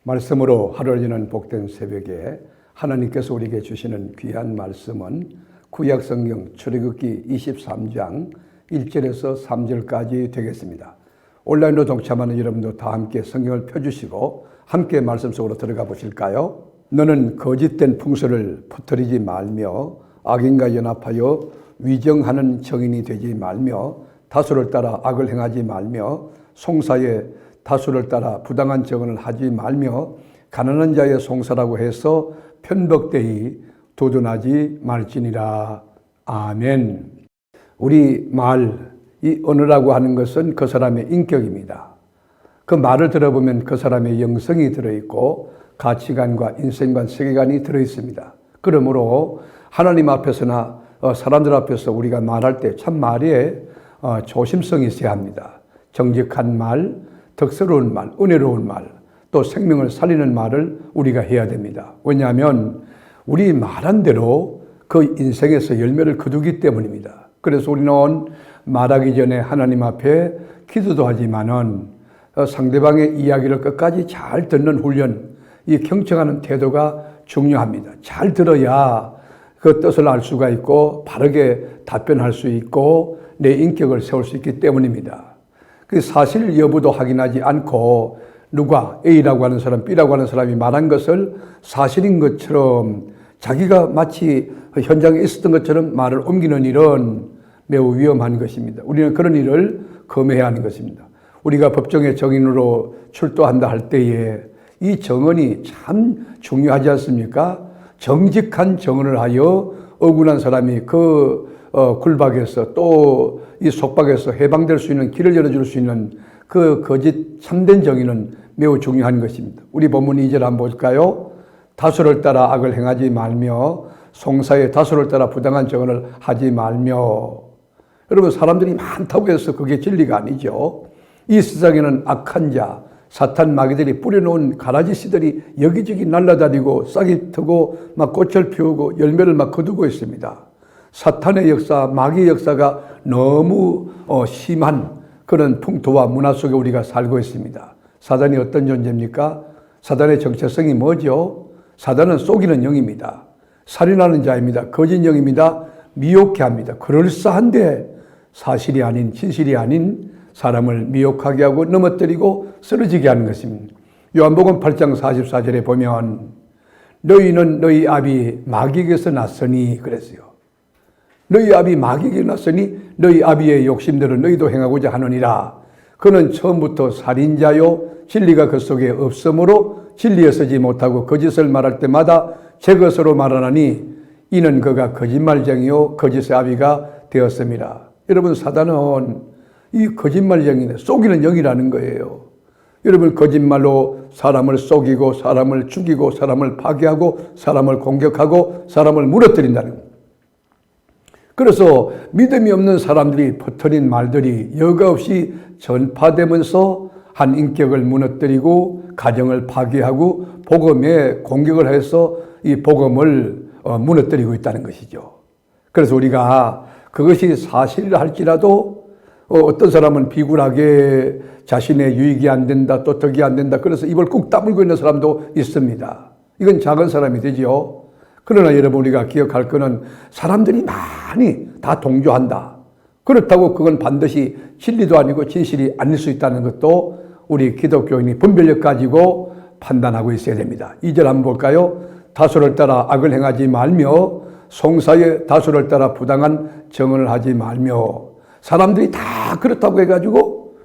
말씀으로 하루를 여는 복된 새벽에 하나님께서 우리에게 주시는 귀한 말씀은 구약성경 출애굽기 23장 1절에서 3절까지 되겠습니다. 온라인으로 동참하는 여러분도 다 함께 성경을 펴주시고 함께 말씀 속으로 들어가 보실까요? 너는 거짓된 풍설을 퍼뜨리지 말며 악인과 연합하여 위정하는 정인이 되지 말며 다수를 따라 악을 행하지 말며 송사에 다수를 따라 부당한 정언을 하지 말며 가난한 자의 송사라고 해서 편법되이 도전하지 말지니라. 아멘. 우리 말, 이 언어라고 하는 것은 그 사람의 인격입니다. 그 말을 들어보면 그 사람의 영성이 들어있고 가치관과 인생관, 세계관이 들어있습니다. 그러므로 하나님 앞에서나 사람들 앞에서 우리가 말할 때 참 말에 조심성이 있어야 합니다. 정직한 말, 덕스러운 말, 은혜로운 말, 또 생명을 살리는 말을 우리가 해야 됩니다. 왜냐하면 우리 말한 대로 그 인생에서 열매를 거두기 때문입니다. 그래서 우리는 말하기 전에 하나님 앞에 기도도 하지만은 상대방의 이야기를 끝까지 잘 듣는 훈련, 이 경청하는 태도가 중요합니다. 잘 들어야 그 뜻을 알 수가 있고 바르게 답변할 수 있고 내 인격을 세울 수 있기 때문입니다. 그 사실 여부도 확인하지 않고 누가 A라고 하는 사람, B라고 하는 사람이 말한 것을 사실인 것처럼 자기가 마치 현장에 있었던 것처럼 말을 옮기는 일은 매우 위험한 것입니다. 우리는 그런 일을 금해야 하는 것입니다. 우리가 법정의 정인으로 출두한다 할 때에 이 정언이 참 중요하지 않습니까? 정직한 정언을 하여 억울한 사람이 그 굴박에서 또 이 속박에서 해방될 수 있는 길을 열어줄 수 있는 그 거짓 참된 정의는 매우 중요한 것입니다. 우리 본문 2절 한번 볼까요? 다수를 따라 악을 행하지 말며 송사에 다수를 따라 부당한 정언을 하지 말며. 여러분, 사람들이 많다고 해서 그게 진리가 아니죠. 이 세상에는 악한 자, 사탄 마귀들이 뿌려놓은 가라지 씨들이 여기저기 날아다니고 싹이 트고 막 꽃을 피우고 열매를 막 거두고 있습니다. 사탄의 역사, 마귀의 역사가 너무 심한 그런 풍토와 문화 속에 우리가 살고 있습니다. 사단이 어떤 존재입니까? 사단의 정체성이 뭐죠? 사단은 속이는 영입니다. 살인하는 자입니다. 거짓 영입니다. 미혹해 합니다. 그럴싸한데 사실이 아닌, 진실이 아닌 사람을 미혹하게 하고 넘어뜨리고 쓰러지게 하는 것입니다. 요한복음 8장 44절에 보면 너희는 너희 아비 마귀에게서 났으니 그랬어요. 너희 아비 마귀에게 났으니 너희 아비의 욕심대로 너희도 행하고자 하느니라. 그는 처음부터 살인자요 진리가 그 속에 없으므로 진리에 서지 못하고 거짓을 말할 때마다 제 것으로 말하나니 이는 그가 거짓말쟁이요 거짓의 아비가 되었습니다. 여러분, 사단은 이 거짓말쟁이네, 속이는 영이라는 거예요. 여러분, 거짓말로 사람을 속이고 사람을 죽이고 사람을 파괴하고 사람을 공격하고 사람을 무너뜨린다는 거예요. 그래서 믿음이 없는 사람들이 퍼뜨린 말들이 여과 없이 전파되면서 한 인격을 무너뜨리고 가정을 파괴하고 복음에 공격을 해서 이 복음을 무너뜨리고 있다는 것이죠. 그래서 우리가 그것이 사실이라 할지라도 어떤 사람은 비굴하게 자신의 유익이 안 된다, 또 덕이 안 된다, 그래서 입을 꾹 다물고 있는 사람도 있습니다. 이건 작은 사람이 되죠. 그러나 여러분, 우리가 기억할 것은 사람들이 많이 다 동조한다. 그렇다고 그건 반드시 진리도 아니고 진실이 아닐 수 있다는 것도 우리 기독교인이 분별력 가지고 판단하고 있어야 됩니다. 2절 한번 볼까요? 다수를 따라 악을 행하지 말며 송사에 다수를 따라 부당한 정언을 하지 말며. 사람들이 다 그렇다고 해가지고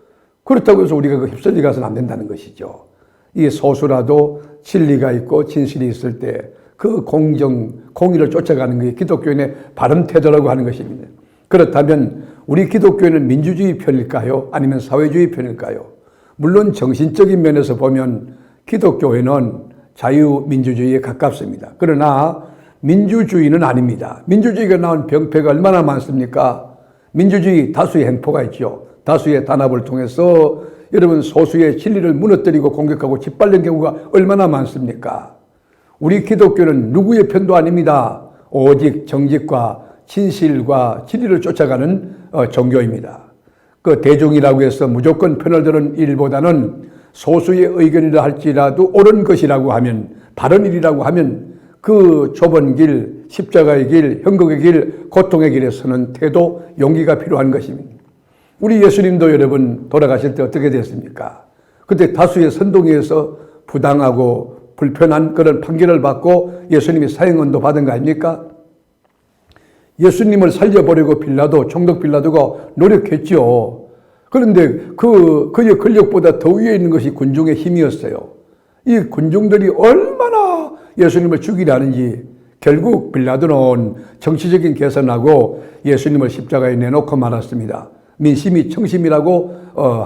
그렇다고 해서 우리가 그 휩쓸려 가서는 안 된다는 것이죠. 이 소수라도 진리가 있고 진실이 있을 때 그 공의를 쫓아가는 게 기독교인의 바른 태도라고 하는 것입니다. 그렇다면 우리 기독교인은 민주주의 편일까요? 아니면 사회주의 편일까요? 물론 정신적인 면에서 보면 기독교회는 자유민주주의에 가깝습니다. 그러나 민주주의는 아닙니다. 민주주의가 나온 병폐가 얼마나 많습니까? 민주주의 다수의 행포가 있죠. 다수의 단합을 통해서 여러분 소수의 진리를 무너뜨리고 공격하고 짓밟는 경우가 얼마나 많습니까? 우리 기독교는 누구의 편도 아닙니다. 오직 정직과 진실과 진리를 쫓아가는 종교입니다. 그 대중이라고 해서 무조건 편을 드는 일보다는 소수의 의견이라 할지라도 옳은 것이라고 하면, 바른 일이라고 하면 그 좁은 길, 십자가의 길, 형극의 길, 고통의 길에 서는 태도, 용기가 필요한 것입니다. 우리 예수님도 여러분 돌아가실 때 어떻게 됐습니까? 그때 다수의 선동위에서 부당하고 불편한 그런 판결을 받고 예수님이 사형언도 받은 거 아닙니까? 예수님을 살려보려고 총독 빌라도가 노력했죠. 그런데 그의 권력보다 더 위에 있는 것이 군중의 힘이었어요. 이 군중들이 얼마나 예수님을 죽이려 하는지 결국 빌라도는 정치적인 계산하고 예수님을 십자가에 내놓고 말았습니다. 민심이 청심이라고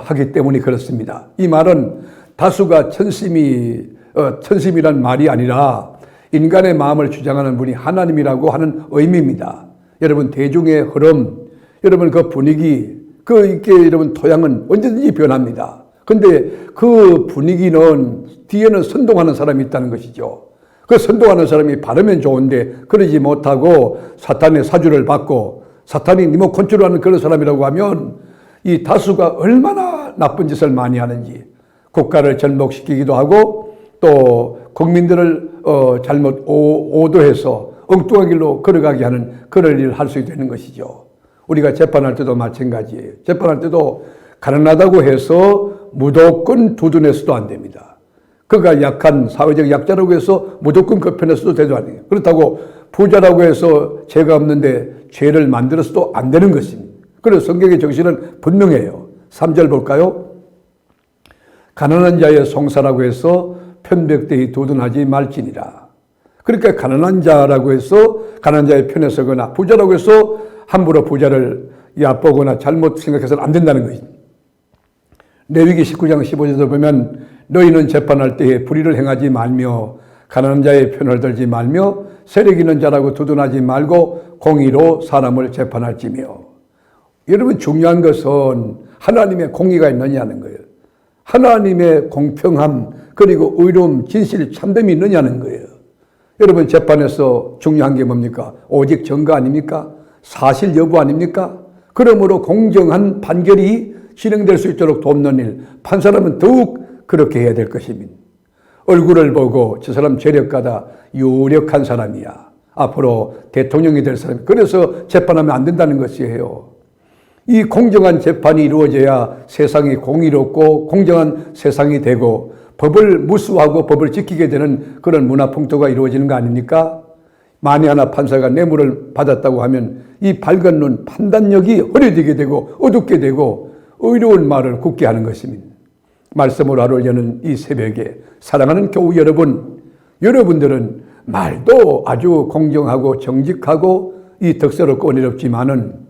하기 때문에 그렇습니다. 이 말은 다수가 천심이란 말이 아니라 인간의 마음을 주장하는 분이 하나님이라고 하는 의미입니다. 여러분 대중의 흐름, 여러분 그 분위기, 여러분 토양은 언제든지 변합니다. 근데 그 분위기는 뒤에는 선동하는 사람이 있다는 것이죠. 그 선동하는 사람이 바르면 좋은데 그러지 못하고 사탄의 사주를 받고 사탄이 리모컨트롤하는 그런 사람이라고 하면 이 다수가 얼마나 나쁜 짓을 많이 하는지 국가를 전복시키기도 하고 또 국민들을 잘못 오도해서 엉뚱한 길로 걸어가게 하는 그런 일을 할 수 되는 것이죠. 우리가 재판할 때도 마찬가지예요. 재판할 때도 가난하다고 해서 무조건 두둔해서도 안 됩니다. 그가 약한 사회적 약자라고 해서 무조건 그 편에 서도 되도 아니에요. 그렇다고 부자라고 해서 죄가 없는데 죄를 만들어서도 안 되는 것입니다. 그래서 성경의 정신은 분명해요. 3절 볼까요? 가난한 자의 송사라고 해서 편백되이 두둔하지 말지니라. 그러니까 가난한 자라고 해서 가난한 자의 편에 서거나 부자라고 해서 함부로 부자를 얕보거나 잘못 생각해서는 안 된다는 것입니다. 레위기 19장 15절에 보면 너희는 재판할 때에 불의를 행하지 말며 가난한 자의 편을 들지 말며 세력 있는 자라고 두둔하지 말고 공의로 사람을 재판할지며. 여러분 중요한 것은 하나님의 공의가 있느냐는 거예요. 하나님의 공평함 그리고 의로움, 진실, 참됨이 있느냐는 거예요. 여러분 재판에서 중요한 게 뭡니까? 오직 증거 아닙니까? 사실 여부 아닙니까? 그러므로 공정한 판결이 진행될 수 있도록 돕는 일, 판사라면 더욱 그렇게 해야 될 것입니다. 얼굴을 보고 저 사람 재력가다, 유력한 사람이야, 앞으로 대통령이 될 사람, 그래서 재판하면 안 된다는 것이에요. 이 공정한 재판이 이루어져야 세상이 공의롭고 공정한 세상이 되고 법을 무수하고 법을 지키게 되는 그런 문화풍토가 이루어지는 거 아닙니까? 만에 하나 판사가 뇌물을 받았다고 하면 이 밝은 눈 판단력이 흐려지게 되고 어둡게 되고 의로운 말을 굳게 하는 것입니다. 말씀으로 하루를 여는 이 새벽에 사랑하는 교우 여러분, 여러분들은 말도 아주 공정하고 정직하고 이 덕스럽고 은혜롭지만은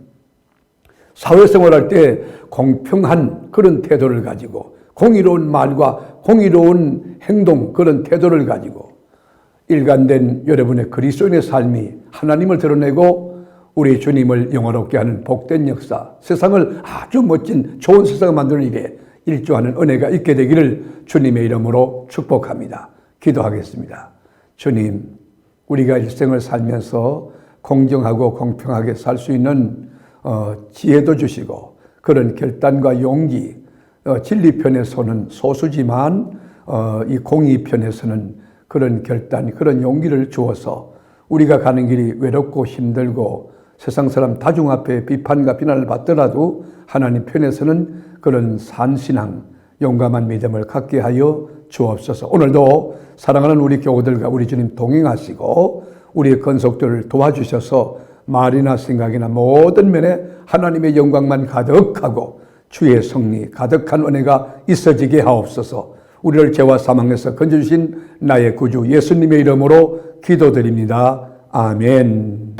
사회생활할 때 공평한 그런 태도를 가지고 공의로운 말과 공의로운 행동, 그런 태도를 가지고 일관된 여러분의 그리스도인의 삶이 하나님을 드러내고 우리 주님을 영화롭게 하는 복된 역사, 세상을 아주 멋진 좋은 세상을 만드는 일에 일조하는 은혜가 있게 되기를 주님의 이름으로 축복합니다. 기도하겠습니다. 주님, 우리가 일생을 살면서 공정하고 공평하게 살 수 있는 지혜도 주시고 그런 결단과 용기, 진리 편에서는 소수지만 이 공의 편에서는 그런 결단, 그런 용기를 주어서 우리가 가는 길이 외롭고 힘들고 세상 사람 다중 앞에 비판과 비난을 받더라도 하나님 편에서는 그런 산신앙, 용감한 믿음을 갖게 하여 주옵소서. 오늘도 사랑하는 우리 교우들과 우리 주님 동행하시고 우리의 건속들을 도와주셔서 말이나 생각이나 모든 면에 하나님의 영광만 가득하고 주의 성리 가득한 은혜가 있어지게 하옵소서. 우리를 죄와 사망에서 건져주신 나의 구주 예수님의 이름으로 기도드립니다. 아멘.